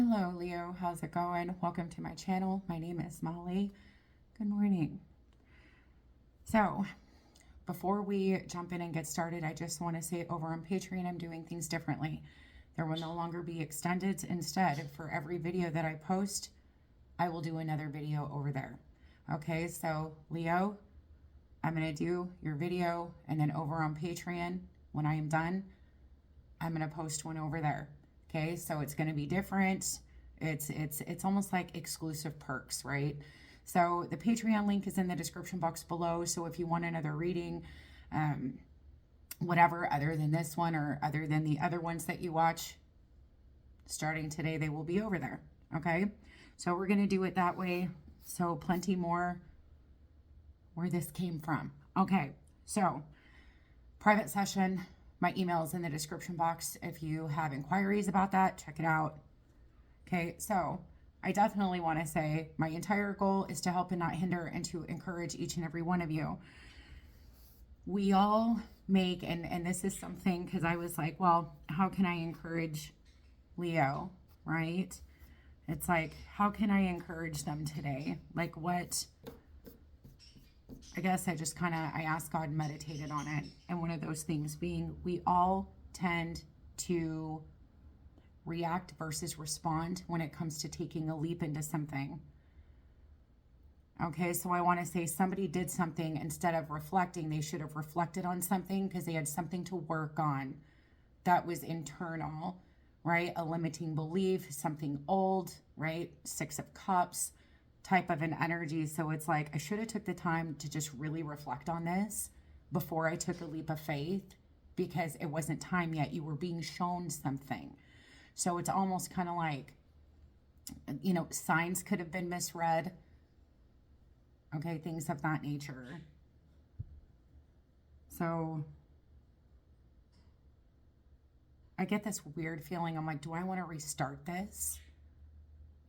Hello, Leo. How's it going? Welcome to my channel. My name is Molly. Good morning. So, before we jump in and get started, I just want to say over on Patreon, I'm doing things differently. There will no longer be extended. Instead, for every video that I post, I will do another video over there. Okay, so Leo, I'm going to do your video, and then over on Patreon, when I am done, I'm going to post one over there. Okay, so it's going to be different. It's almost like exclusive perks, right? So the Patreon link is in the description box below. So if you want another reading, whatever, other than this one or other than the other ones that you watch, starting today, they will be over there. Okay, so we're going to do it that way. So plenty more where this came from. Okay, so private session. My email is in the description box. If you have inquiries about that, check it out. Okay, so I definitely want to say my entire goal is to help and not hinder, and to encourage each and every one of you. We all make, and this is something, because I was like, well, how can I encourage Leo, right? It's like, how can I encourage them today? Like what? I guess I just I asked God and meditated on it. And one of those things being, we all tend to react versus respond when it comes to taking a leap into something. Okay, so I want to say somebody did something, instead of reflecting, they should have reflected on something because they had something to work on that was internal, right? A limiting belief, something old, right? Six of Cups type of an energy. So it's like, I should have took the time to just really reflect on this before I took a leap of faith, because it wasn't time yet. You were being shown something. So it's almost kind of like, signs could have been misread. Okay, things of that nature. So I get this weird feeling. I'm like, do I want to restart this?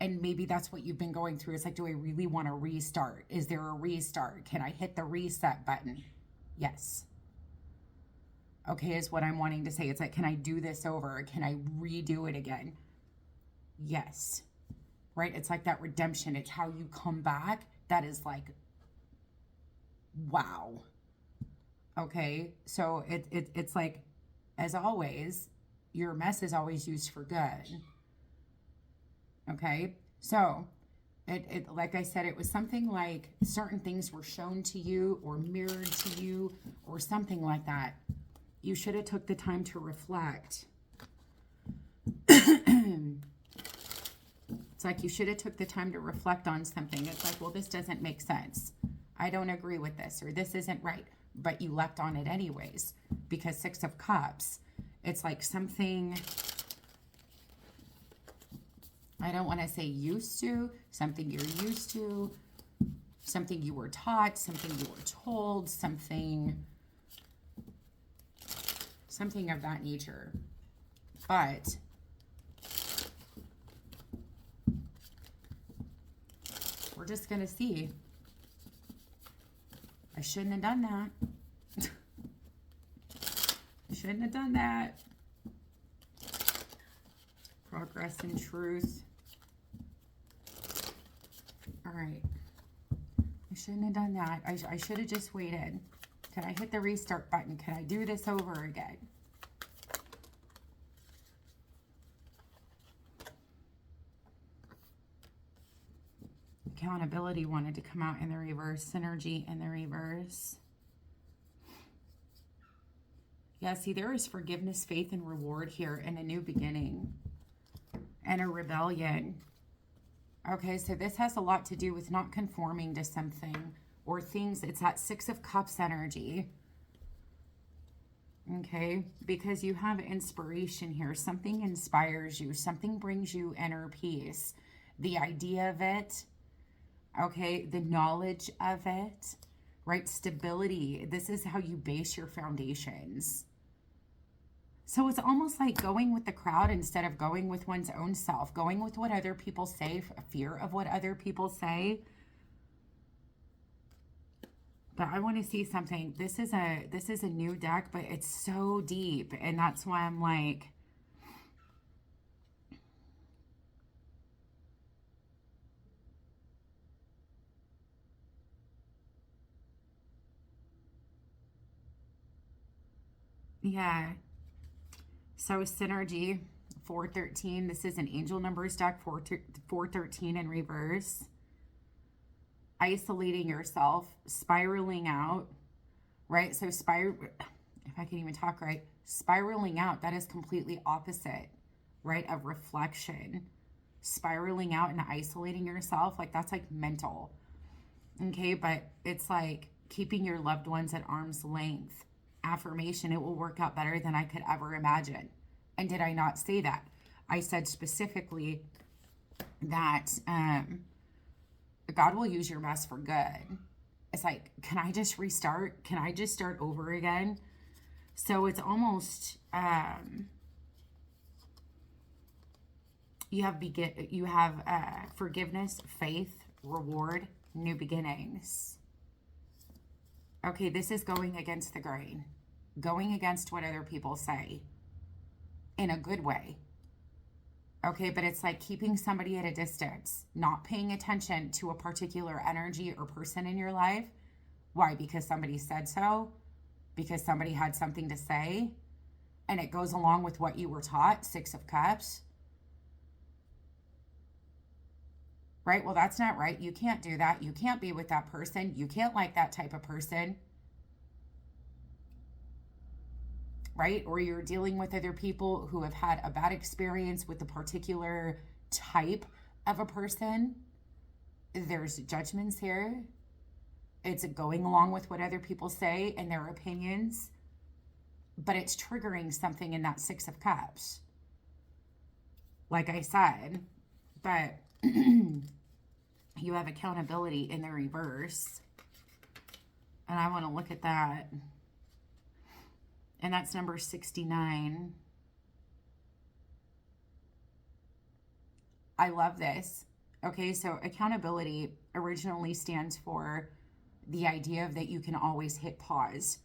And maybe that's what you've been going through. It's like, do I really want to restart? Is there a restart? Can I hit the reset button? Yes. Okay, is what I'm wanting to say. It's like, can I do this over? Can I redo it again? Yes. Right? It's like that redemption. It's how you come back. That is like, wow. Okay, so it's like, as always, your mess is always used for good. Okay, so it like I said, it was something like certain things were shown to you or mirrored to you or something like that. You should have took the time to reflect. It's like you should have took the time to reflect on something. It's like, well, this doesn't make sense. I don't agree with this, or this isn't right. But you leapt on it anyways, because Six of Cups, it's like something, I don't want to say used to, something you're used to, something you were taught, something you were told, something of that nature. But we're just going to see. I shouldn't have done that. I shouldn't have done that. Progress and truth. All right. I shouldn't have done that. I should have just waited. Can I hit the restart button? Can I do this over again? Accountability wanted to come out in the reverse. Synergy in the reverse. Yeah, see, there is forgiveness, faith, and reward here, and a new beginning. And a rebellion. Okay, so this has a lot to do with not conforming to something or things. It's that Six of Cups energy. Okay, because you have inspiration here. Something inspires you. Something brings you inner peace. The idea of it. Okay, the knowledge of it. Right, stability. This is how you base your foundations. So it's almost like going with the crowd instead of going with one's own self, going with what other people say, a fear of what other people say. But I want to see something. This is a new deck, but it's so deep, and that's why I'm like, Yeah. So synergy, 413. This is an angel numbers deck, 413 in reverse. Isolating yourself, spiraling out, right? So if I can even talk right, spiraling out, that is completely opposite, right, of reflection. Spiraling out and isolating yourself, like that's like mental. Okay, but it's like keeping your loved ones at arm's length. Affirmation, it will work out better than I could ever imagine. And did I not say that? I said specifically that God will use your mess for good. It's like, can I just restart? Can I just start over again? So it's almost you have forgiveness, faith, reward, new beginnings. Okay, this is going against the grain, going against what other people say in a good way. Okay, but it's like keeping somebody at a distance, not paying attention to a particular energy or person in your life. Why? Because somebody said so, because somebody had something to say, and it goes along with what you were taught, 6 of Cups. Right? Well, that's not right. You can't do that. You can't be with that person. You can't like that type of person. Right? Or you're dealing with other people who have had a bad experience with a particular type of a person. There's judgments here. It's going along with what other people say and their opinions. But it's triggering something in that 6 of Cups. Like I said. But you have accountability in the reverse. And I want to look at that. And that's number 69. I love this. Okay, so accountability originally stands for the idea of that you can always hit pause.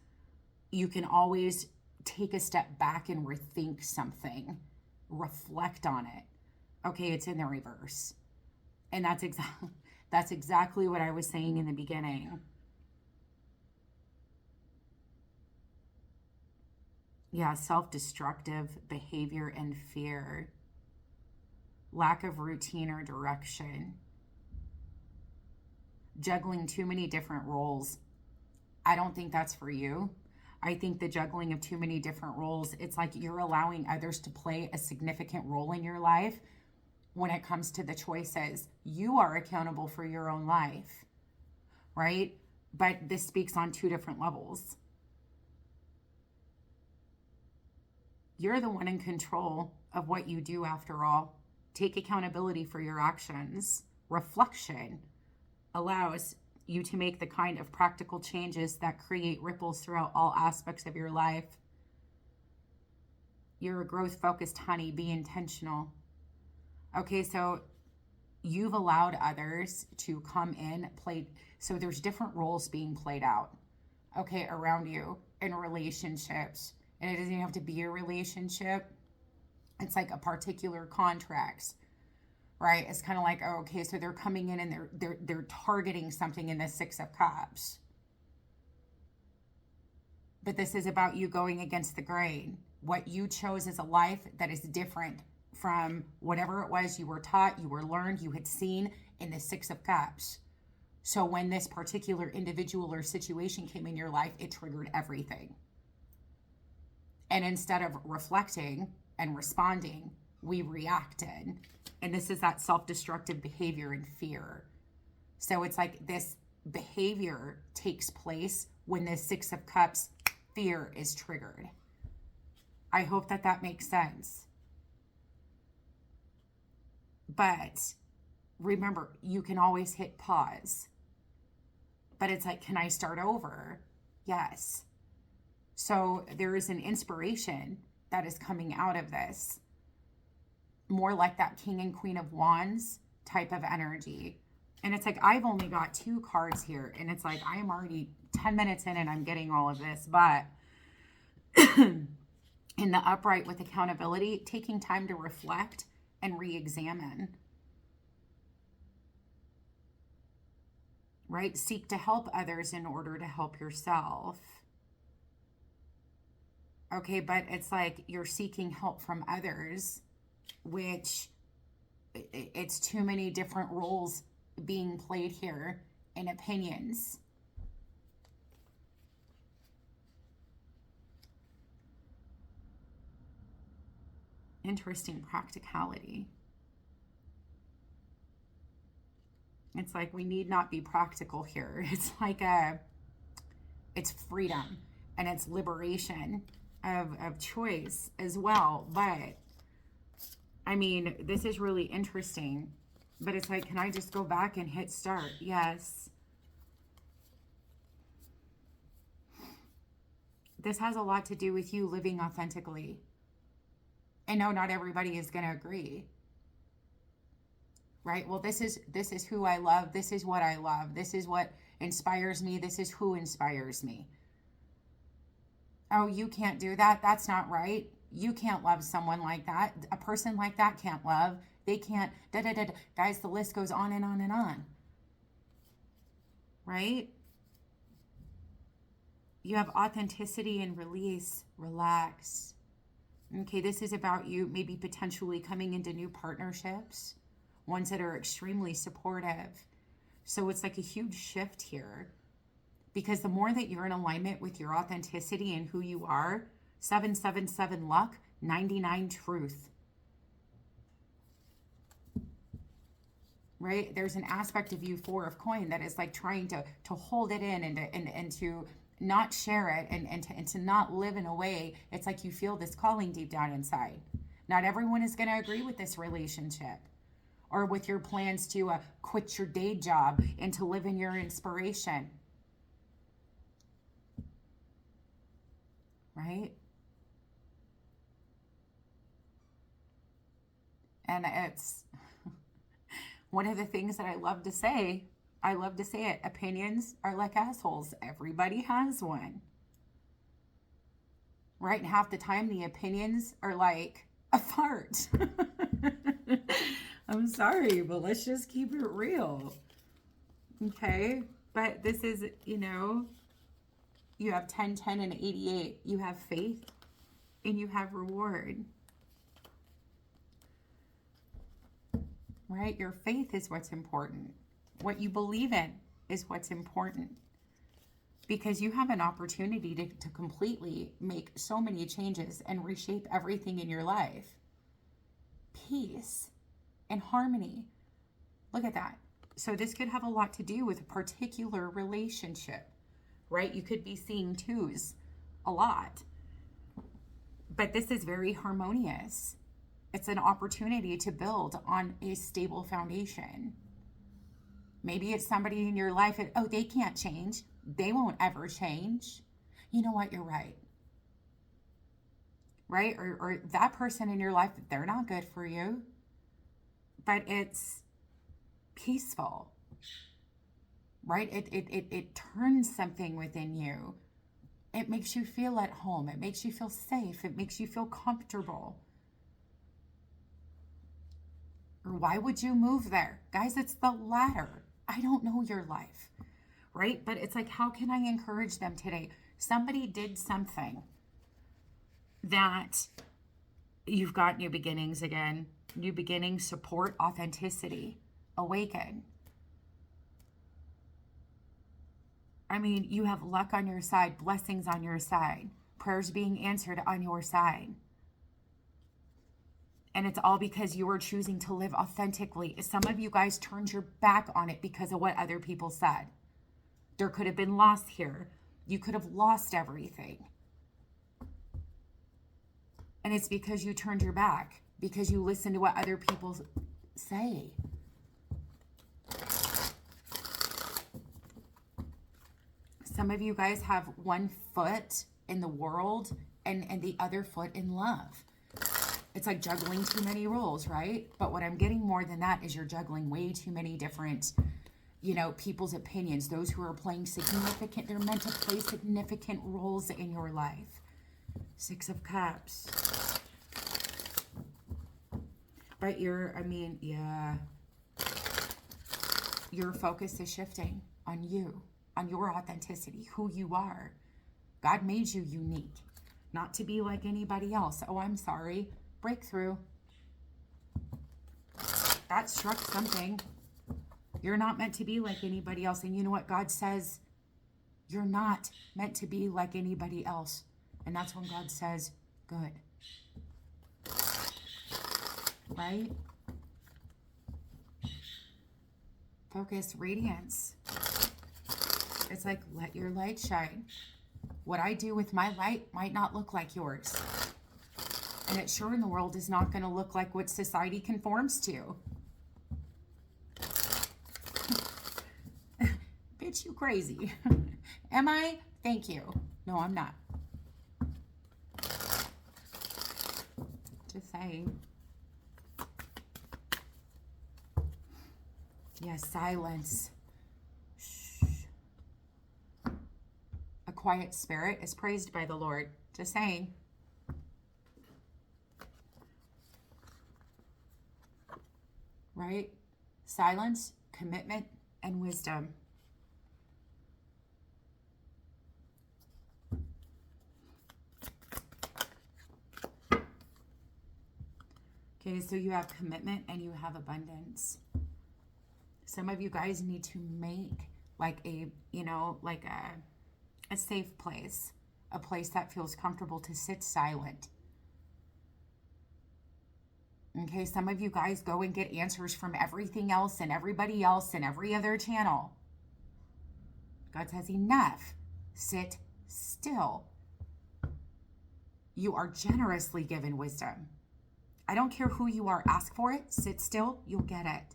You can always take a step back and rethink something, reflect on it. Okay, it's in the reverse. And that's exactly what I was saying in the beginning. Yeah, self-destructive behavior and fear. Lack of routine or direction. Juggling too many different roles. I don't think that's for you. I think the juggling of too many different roles, it's like you're allowing others to play a significant role in your life when it comes to the choices. You are accountable for your own life, right? But this speaks on 2 different levels. You're the one in control of what you do after all. Take accountability for your actions. Reflection allows you to make the kind of practical changes that create ripples throughout all aspects of your life. You're a growth-focused honey. Be intentional. Okay, so you've allowed others to come in, play. So there's different roles being played out, okay, around you in relationships. And it doesn't even have to be a relationship. It's like a particular contract, right? It's kind of like, oh, okay, so they're coming in and they're targeting something in the 6 of Cups. But this is about you going against the grain. What you chose is a life that is different from whatever it was you were taught, you were learned, you had seen in the 6 of Cups. So when this particular individual or situation came in your life, it triggered everything. And instead of reflecting and responding, we reacted. And this is that self-destructive behavior and fear. So it's like this behavior takes place when the 6 of Cups fear is triggered. I hope that makes sense. But remember, you can always hit pause. But it's like, can I start over? Yes. So there is an inspiration that is coming out of this. More like that King and Queen of Wands type of energy. And it's like, I've only got 2 cards here. And it's like, I'm already 10 minutes in and I'm getting all of this. But in the upright with accountability, taking time to reflect and re-examine. Right? Seek to help others in order to help yourself. Okay, but it's like you're seeking help from others, which it's too many different roles being played here and opinions. Interesting practicality. It's like we need not be practical here. It's like it's freedom and it's liberation of choice as well. But I mean, this is really interesting. But it's like, can I just go back and hit start? Yes. This has a lot to do with you living authentically. And no, not everybody is going to agree. Right? Well, this is who I love. This is what I love. This is what inspires me. This is who inspires me. Oh, you can't do that. That's not right. You can't love someone like that. A person like that can't love. They can't. Da da da. Guys, the list goes on and on and on. Right? You have authenticity and release. Relax. Okay, this is about you maybe potentially coming into new partnerships, ones that are extremely supportive. So it's like a huge shift here, because the more that you're in alignment with your authenticity and who you are, 777 luck, 99 truth. Right? There's an aspect of you, 4 of coin, that is like trying to hold it in and to not share it and to not live in a way. It's like you feel this calling deep down inside. Not everyone is going to agree with this relationship or with your plans to quit your day job and to live in your inspiration. Right? And it's one of the things that I love to say it. Opinions are like assholes. Everybody has one. Right? And half the time the opinions are like a fart. I'm sorry, but let's just keep it real. Okay? But this is, you have 10, 10, and 88. You have faith and you have reward. Right? Your faith is what's important. What you believe in is what's important. Because you have an opportunity to completely make so many changes and reshape everything in your life. Peace and harmony. Look at that. So this could have a lot to do with a particular relationship, right? You could be seeing 2s a lot. But this is very harmonious. It's an opportunity to build on a stable foundation. Maybe it's somebody in your life that, they can't change. They won't ever change. You know what? You're right. Right? Or that person in your life, they're not good for you. But it's peaceful. Right? It turns something within you. It makes you feel at home. It makes you feel safe. It makes you feel comfortable. Or why would you move there? Guys, it's the latter. I don't know your life, right? But it's like, how can I encourage them today? Somebody did something that you've got new beginnings again. New beginnings, support, authenticity, awaken. I mean, you have luck on your side, blessings on your side, prayers being answered on your side. And it's all because you were choosing to live authentically. Some of you guys turned your back on it because of what other people said. There could have been loss here. You could have lost everything. And it's because you turned your back, because you listened to what other people say. Some of you guys have one foot in the world and the other foot in love. It's like juggling too many roles, right? But what I'm getting more than that is you're juggling way too many different, people's opinions. Those who are playing they're meant to play significant roles in your life. 6 of Cups. But your focus is shifting on you, on your authenticity, who you are. God made you unique. not to be like anybody else. Oh, I'm sorry. Breakthrough. That struck something. You're not meant to be like anybody else. And you know what God says? You're not meant to be like anybody else. And that's when God says, good. Right? Focus, radiance. It's like, let your light shine. What I do with my light might not look like yours. And it sure in the world is not going to look like what society conforms to. Bitch, you crazy. Am I? Thank you. No, I'm not. Just saying. Yes, silence. Shh. A quiet spirit is praised by the Lord. Just saying. Right? Silence, commitment, and wisdom. Okay, so you have commitment and you have abundance. Some of you guys need to make like a, like a safe place, a place that feels comfortable to sit silent. Okay, some of you guys go and get answers from everything else and everybody else and every other channel. God says, enough. Sit still. You are generously given wisdom. I don't care who you are. Ask for it. Sit still. You'll get it.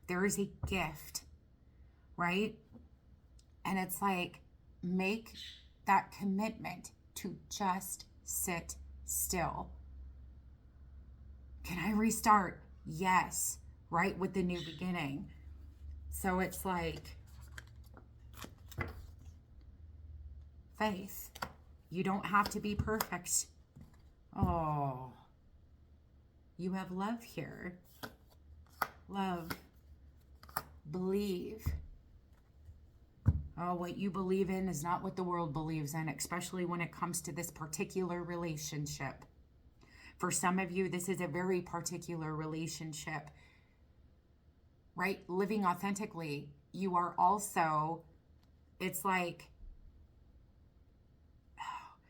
There is a gift, right? And it's like, make that commitment to just sit still. Can I restart? Yes, right, with the new beginning. So it's like faith. You don't have to be perfect. Oh, you have love here. Love. Believe. Oh, what you believe in is not what the world believes in, especially when it comes to this particular relationship. For some of you, this is a very particular relationship, right? Living authentically, you are also, it's like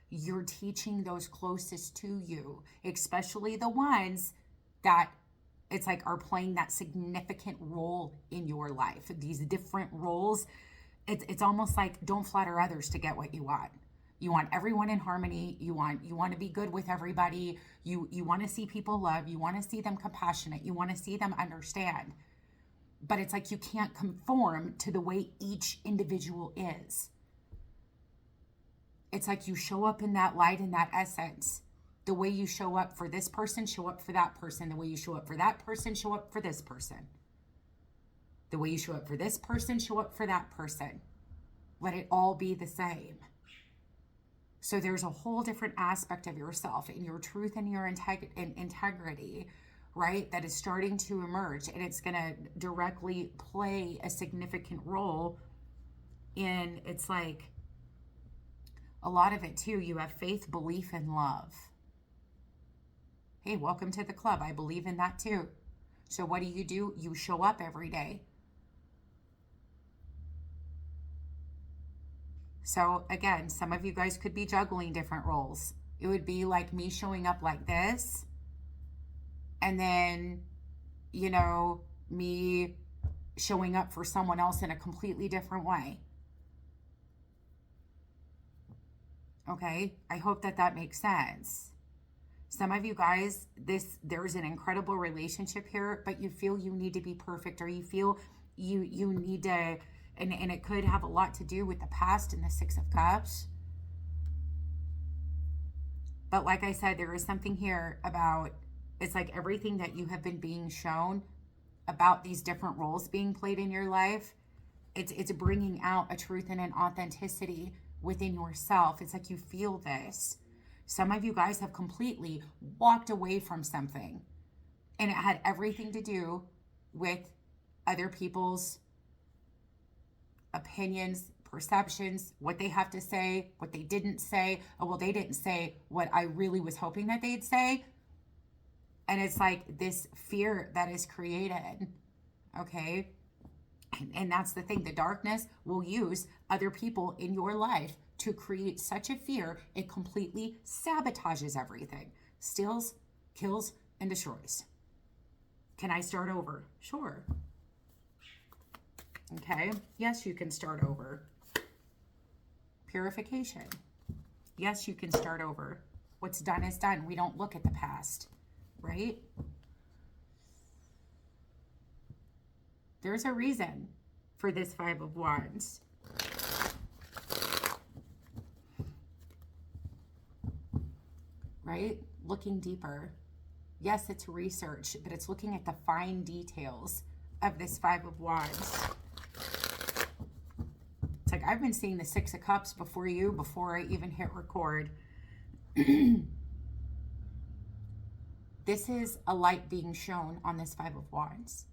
you're teaching those closest to you, especially the ones that it's like are playing that significant role in your life. These different roles, it's almost like don't flatter others to get what you want. You want everyone in harmony. You want to be good with everybody. You want to see people love. You want to see them compassionate. You want to see them understand. But it's like you can't conform to the way each individual is. It's like you show up in that light and that essence. The way you show up for this person, show up for that person. The way you show up for that person, show up for this person. The way you show up for this person, show up for that person. Let it all be the same. So there's a whole different aspect of yourself and your truth and your integrity, right, that is starting to emerge. And it's going to directly play a significant role in, it's like, a lot of it too. You have faith, belief, and love. Hey, welcome to the club. I believe in that too. So what do? You show up every day. So again, some of you guys could be juggling different roles. It would be like me showing up like this, and then, me showing up for someone else in a completely different way. Okay, I hope that makes sense. Some of you guys, there's an incredible relationship here, but you feel you need to be perfect, or you feel you need to, and it could have a lot to do with the past and the Six of Cups. But like I said, there is something here about, it's like everything that you have been being shown about these different roles being played in your life, it's bringing out a truth and an authenticity within yourself. It's like you feel this. Some of you guys have completely walked away from something, and it had everything to do with other people's opinions, perceptions, what they have to say, what they didn't say. Oh, well, they didn't say what I really was hoping that they'd say. And it's like this fear that is created, okay? And that's the thing. The darkness will use other people in your life to create such a fear, it completely sabotages everything. Steals, kills, and destroys. Can I start over? Sure. Okay. Yes, you can start over. Purification. Yes, you can start over. What's done is done. We don't look at the past, right? There's a reason for this Five of Wands. Right? Looking deeper. Yes, it's research, but it's looking at the fine details of this Five of Wands. It's like I've been seeing the Six of Cups before I even hit record. This is a light being shown on this Five of Wands.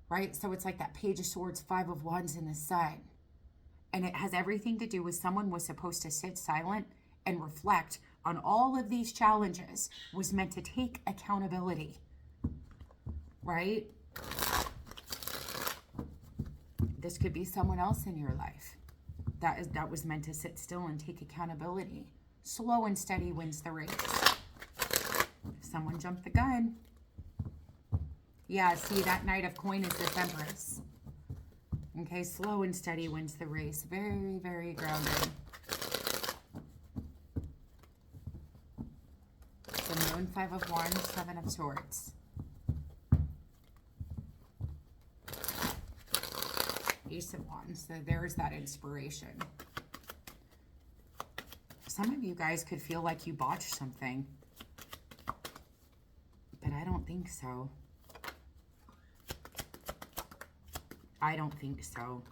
Right? So it's like that Page of Swords, Five of Wands in the sun. And it has everything to do with someone was supposed to sit silent and reflect on all of these challenges, was meant to take accountability, right? This could be someone else in your life that was meant to sit still and take accountability. Slow and steady wins the race. Someone jumped the gun. Yeah, see, that Knight of Coin is this Empress. Okay, slow and steady wins the race. Very, very grounded. The Moon, Five of Wands, Seven of Swords. Ace of Wands. So there's that inspiration. Some of you guys could feel like you botched something. But I don't think so. I don't think so.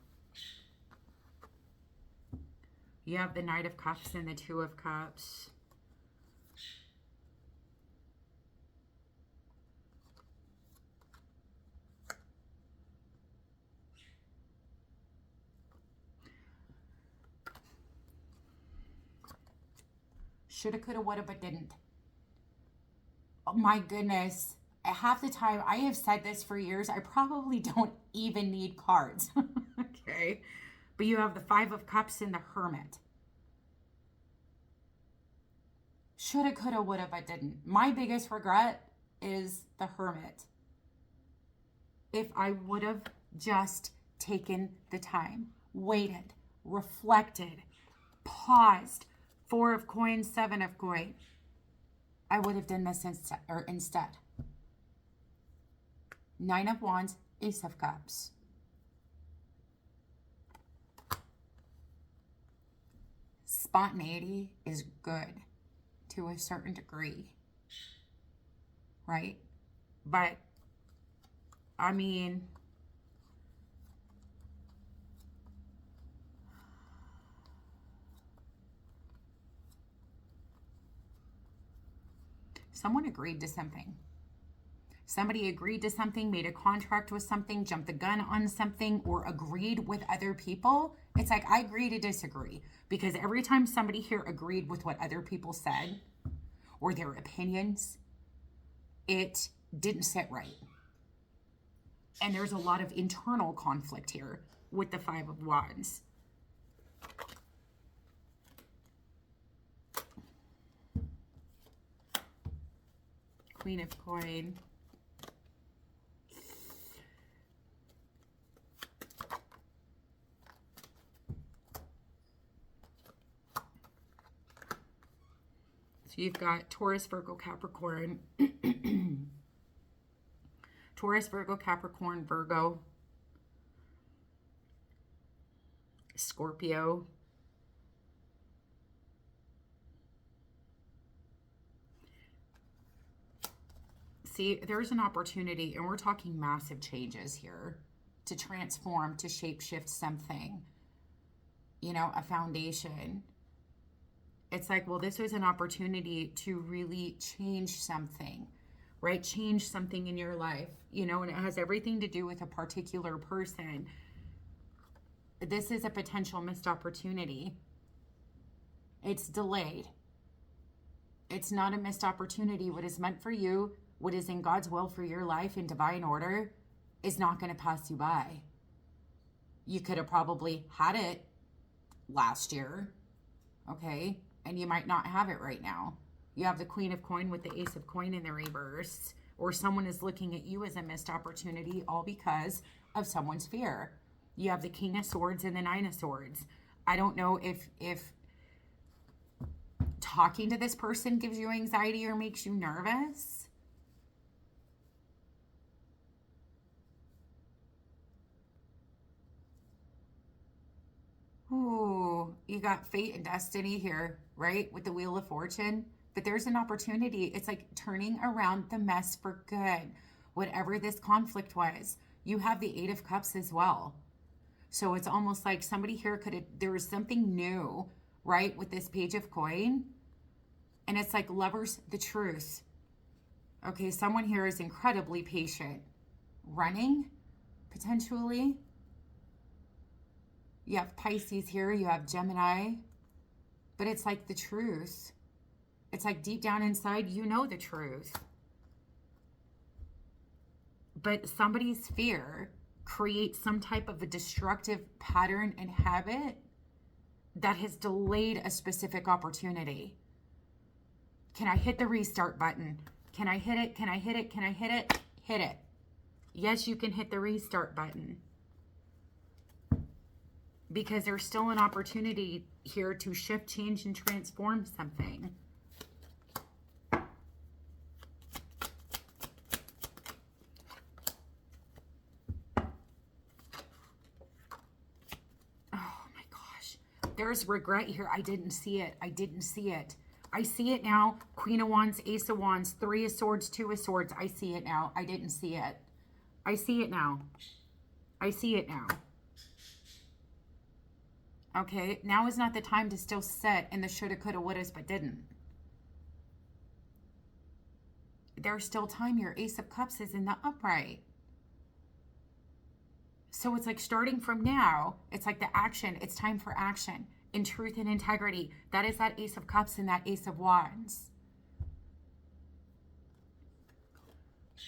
You have the Knight of Cups and the Two of Cups. Shoulda, coulda, woulda, but didn't. Oh my goodness. Half the time, I have said this for years, I probably don't even need cards. Okay. But you have the Five of Cups and the Hermit. Shoulda, coulda, woulda, but didn't. My biggest regret is the Hermit. If I would have just taken the time, waited, reflected, paused, Four of Coins, Seven of Coins, I would have done this instead. Nine of Wands, Ace of Cups. Spontaneity is good to a certain degree, right? But, I mean, someone agreed to something. Somebody agreed to something, made a contract with something, jumped the gun on something, or agreed with other people. It's like, I agree to disagree. Because every time somebody here agreed with what other people said, or their opinions, it didn't sit right. And there's a lot of internal conflict here with the Five of Wands. Queen of Coin. So you've got Taurus, Virgo, Capricorn. Taurus, Virgo, Capricorn, Virgo. Scorpio. See, there's an opportunity, and we're talking massive changes here, to transform, to shape-shift something. You know, a foundation. It's like, well, this was an opportunity to really change something, right? Change something in your life, you know, and it has everything to do with a particular person. this is a potential missed opportunity. It's delayed. It's not a missed opportunity. What is meant for you, what is in God's will for your life in divine order, is not going to pass you by. You could have probably had it last year, okay? And you might not have it right now. You have the Queen of Coin with the Ace of Coin in the reverse, or someone is looking at you as a missed opportunity, all because of someone's fear. You have the King of Swords and the Nine of Swords. I don't know if talking to this person gives you anxiety or makes you nervous. Ooh, you got fate and destiny here, right? With the Wheel of Fortune. But there's an opportunity. It's like turning around the mess for good. Whatever this conflict was. You have the Eight of Cups as well. So it's almost like somebody here there was something new, right? With this Page of Coin. And it's like lovers, the truth. Okay, someone here is incredibly patient. Running, potentially. You have Pisces here, you have Gemini. But it's like the truth. It's like deep down inside, you know the truth. But somebody's fear creates some type of a destructive pattern and habit that has delayed a specific opportunity. Can I hit the restart button? Can I hit it? Can I hit it? Can I hit it? Hit it. Yes, you can hit the restart button. Because there's still an opportunity here to shift, change, and transform something. Oh my gosh. There's regret here. I didn't see it. I didn't see it. I see it now. Queen of Wands, Ace of Wands, Three of Swords, Two of Swords. I see it now. I didn't see it. I see it now. I see it now. Okay, now is not the time to still sit in the shoulda, coulda, wouldas, but didn't. There's still time. Your Ace of Cups is in the upright. So it's like starting from now, it's like the action. It's time for action. In truth and integrity. That is that Ace of Cups and that Ace of Wands.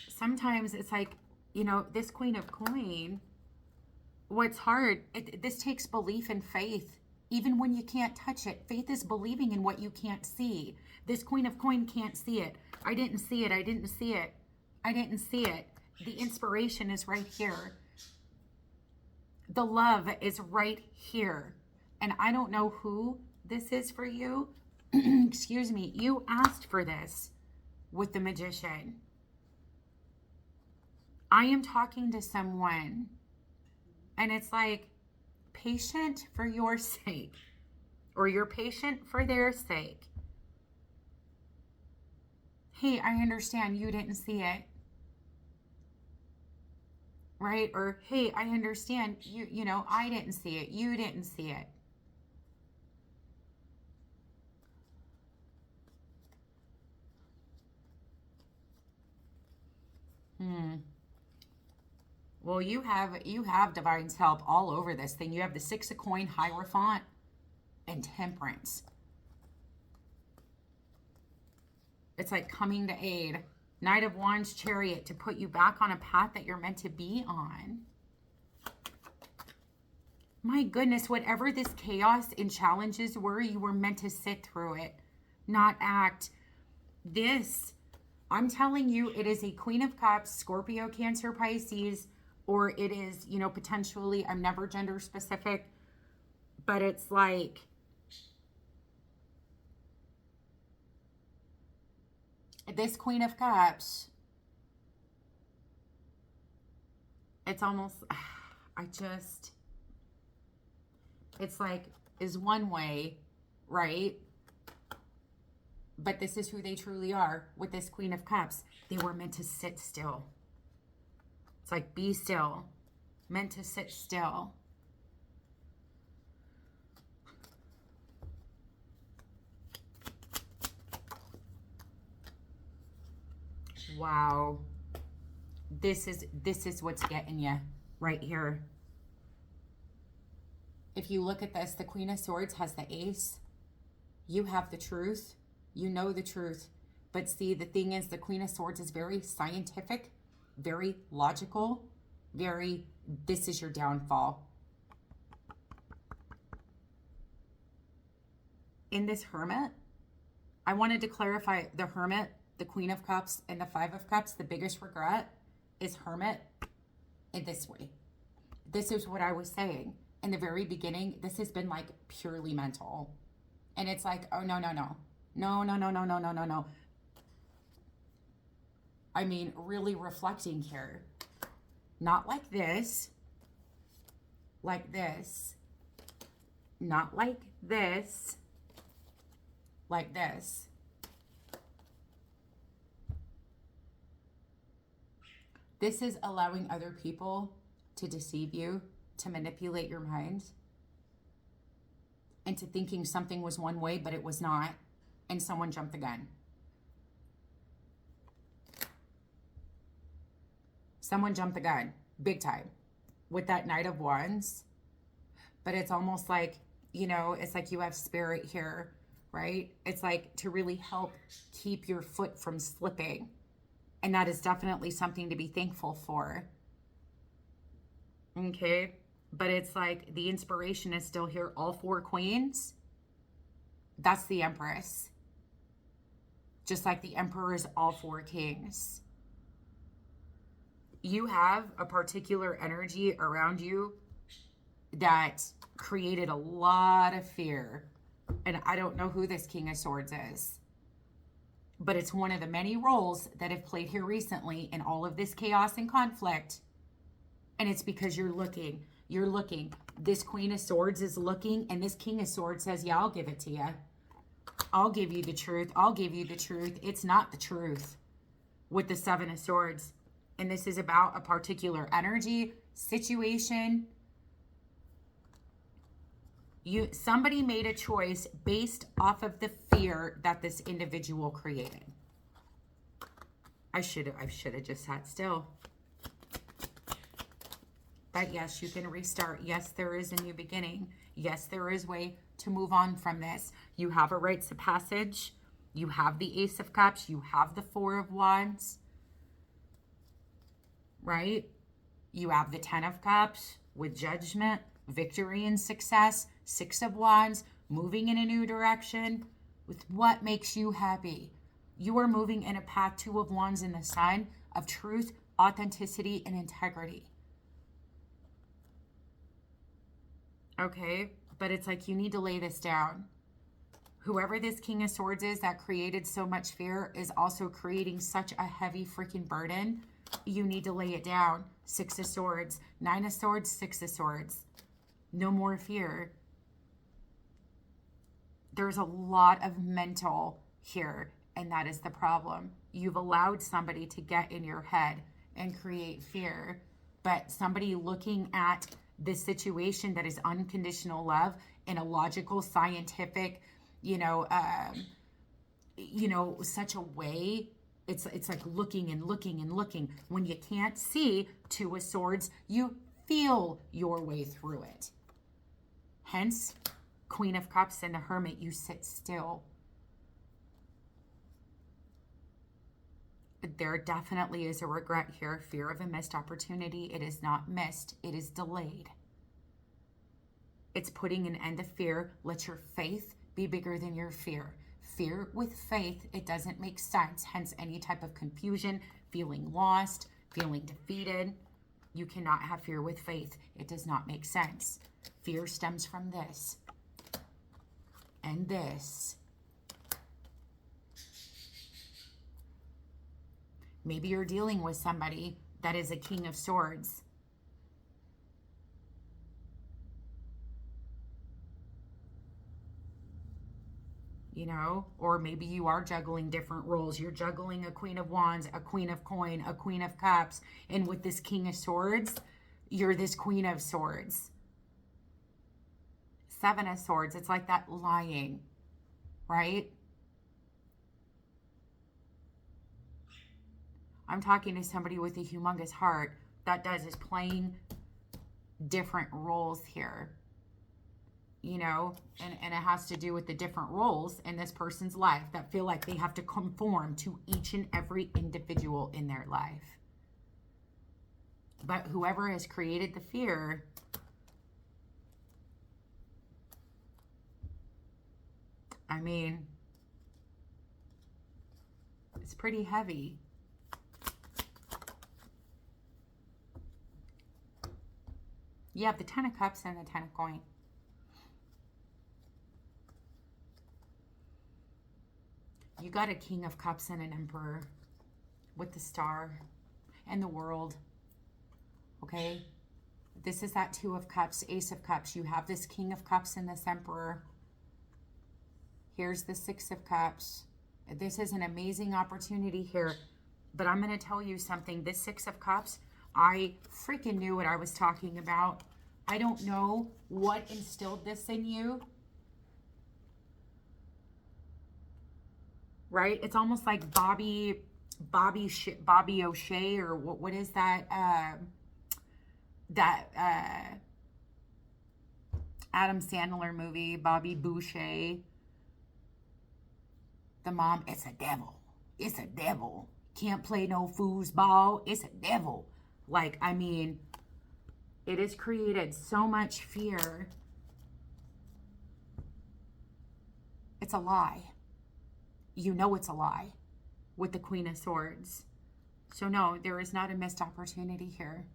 Sometimes it's like, you know, this Queen of Coin, what's hard, this takes belief and faith. Even when you can't touch it, faith is believing in what you can't see. This Queen of Coin can't see it. I didn't see it. I didn't see it. I didn't see it. The inspiration is right here. The love is right here. And I don't know who this is for you. Excuse me. You asked for this with the Magician. I am talking to someone. And it's like, patient for your sake. Or you're patient for their sake. Hey, I understand you didn't see it. Right? Or, hey, I understand you know, I didn't see it. You didn't see it. Well, you have divine's help all over this thing. You have the Six of Coin, Hierophant, and Temperance. It's like coming to aid. Knight of Wands, Chariot, to put you back on a path that you're meant to be on. My goodness, whatever this chaos and challenges were, you were meant to sit through it, not act. This, I'm telling you, it is a Queen of Cups, Scorpio, Cancer, Pisces, or it is, you know, potentially, I'm never gender specific, but it's like, this Queen of Cups, it's almost, it's like, is one way, right? But this is who they truly are with this Queen of Cups. They were meant to sit still. It's like, be still. Meant to sit still. Wow. This is what's getting you right here. If you look at this, the Queen of Swords has the Ace. You have the truth. You know the truth. But see, the thing is, the Queen of Swords is very scientific, very logical, very, this is your downfall. In this Hermit, I wanted to clarify the Hermit, the Queen of Cups, and the Five of Cups. The biggest regret is Hermit in this way. This is what I was saying in the very beginning. This has been like purely mental. And it's like, oh, no, no, no. No, no, no, no, no, no, no, no. I mean, really reflecting here. Not like this. Like this. Not like this. Like this. This is allowing other people to deceive you, to manipulate your mind, into thinking something was one way, but it was not, and someone jumped the gun. Someone jumped the gun, big time, with that Knight of Wands. But it's almost like, you know, it's like you have spirit here, right? It's like to really help keep your foot from slipping. And that is definitely something to be thankful for. Okay? But it's like the inspiration is still here. All four queens. That's the Empress. Just like the Emperor is all four kings. You have a particular energy around you that created a lot of fear. And I don't know who this King of Swords is. But it's one of the many roles that have played here recently in all of this chaos and conflict. And it's because you're looking. You're looking. This Queen of Swords is looking, and this King of Swords says, yeah, I'll give it to you. I'll give you the truth. I'll give you the truth. It's not the truth with the Seven of Swords. And this is about a particular energy, situation. Somebody made a choice based off of the fear that this individual created. I should have just sat still. But yes, you can restart. Yes, there is a new beginning. Yes, there is a way to move on from this. You have a rites of passage. You have the Ace of Cups. You have the Four of Wands. Right? You have the Ten of Cups with judgment, victory and success, Six of Wands, moving in a new direction with what makes you happy. You are moving in a path, Two of Wands in the Sun, of truth, authenticity, and integrity. Okay? But it's like you need to lay this down. Whoever this King of Swords is that created so much fear is also creating such a heavy freaking burden. You need to lay it down. Six of Swords, Nine of Swords, Six of Swords. No more fear. There's a lot of mental here, and that is the problem. You've allowed somebody to get in your head and create fear, but somebody looking at this situation that is unconditional love in a logical, scientific, such a way. It's like looking and looking and looking. When you can't see Two of Swords, you feel your way through it. Hence, Queen of Cups and the Hermit, you sit still. There definitely is a regret here, fear of a missed opportunity. It is not missed, it is delayed. It's putting an end to fear. Let your faith be bigger than your fear. Fear with faith, it doesn't make sense. Hence, any type of confusion, feeling lost, feeling defeated. You cannot have fear with faith. It does not make sense. Fear stems from this and this. Maybe you're dealing with somebody that is a King of Swords. Or maybe you are juggling different roles. You're juggling a Queen of Wands, a Queen of Coin, a Queen of Cups. And with this King of Swords, you're this Queen of Swords. Seven of Swords, it's like that lying, right? I'm talking to somebody with a humongous heart that is playing different roles here. you know, and it has to do with the different roles in this person's life that feel like they have to conform to each and every individual in their life. But whoever has created the fear, I mean, it's pretty heavy. You have the 10 of Cups and the 10 of Coins. You got a King of Cups and an Emperor with the Star and the World. Okay? This is that 2 of Cups, Ace of Cups. You have this King of Cups and this Emperor. Here's the 6 of Cups. This is an amazing opportunity here. But I'm going to tell you something. This 6 of Cups, I freaking knew what I was talking about. I don't know what instilled this in you. Right? It's almost like Bobby O'Shea, or what is that? Adam Sandler movie, Bobby Boucher. The mom, it's a devil. It's a devil. Can't play no foosball. It's a devil. Like, I mean, it has created so much fear. It's a lie. You know it's a lie with the Queen of Swords. So no, there is not a missed opportunity here.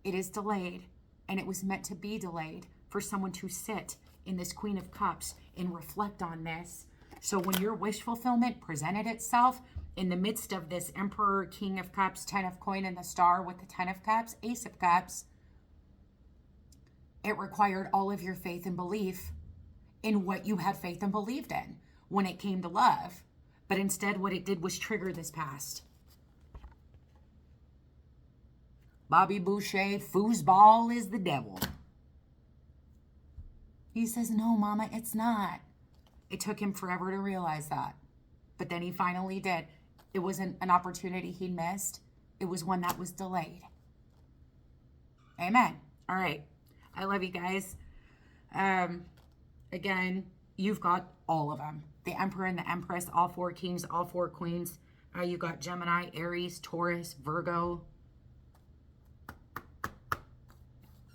It is delayed, and it was meant to be delayed for someone to sit in this Queen of Cups and reflect on this. So when your wish fulfillment presented itself in the midst of this Emperor, King of Cups, 10 of Coins, and the Star with the 10 of Cups, Ace of Cups, it required all of your faith and belief in what you had faith and believed in when it came to love. But instead, what it did was trigger this past. Bobby Boucher, foosball is the devil. He says, no, Mama, it's not. It took him forever to realize that. But then he finally did. It wasn't an opportunity he missed. It was one that was delayed. Amen. All right. I love you guys. Again, you've got all of them. The Emperor and the Empress, all 4 kings, all 4 queens. You got Gemini, Aries, Taurus, Virgo,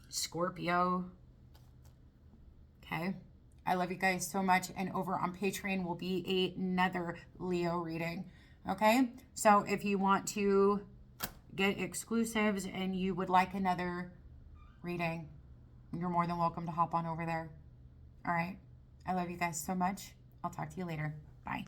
Scorpio. Okay. I love you guys so much. And over on Patreon will be another Leo reading. Okay. So if you want to get exclusives and you would like another reading, you're more than welcome to hop on over there. All right. I love you guys so much. I'll talk to you later. Bye.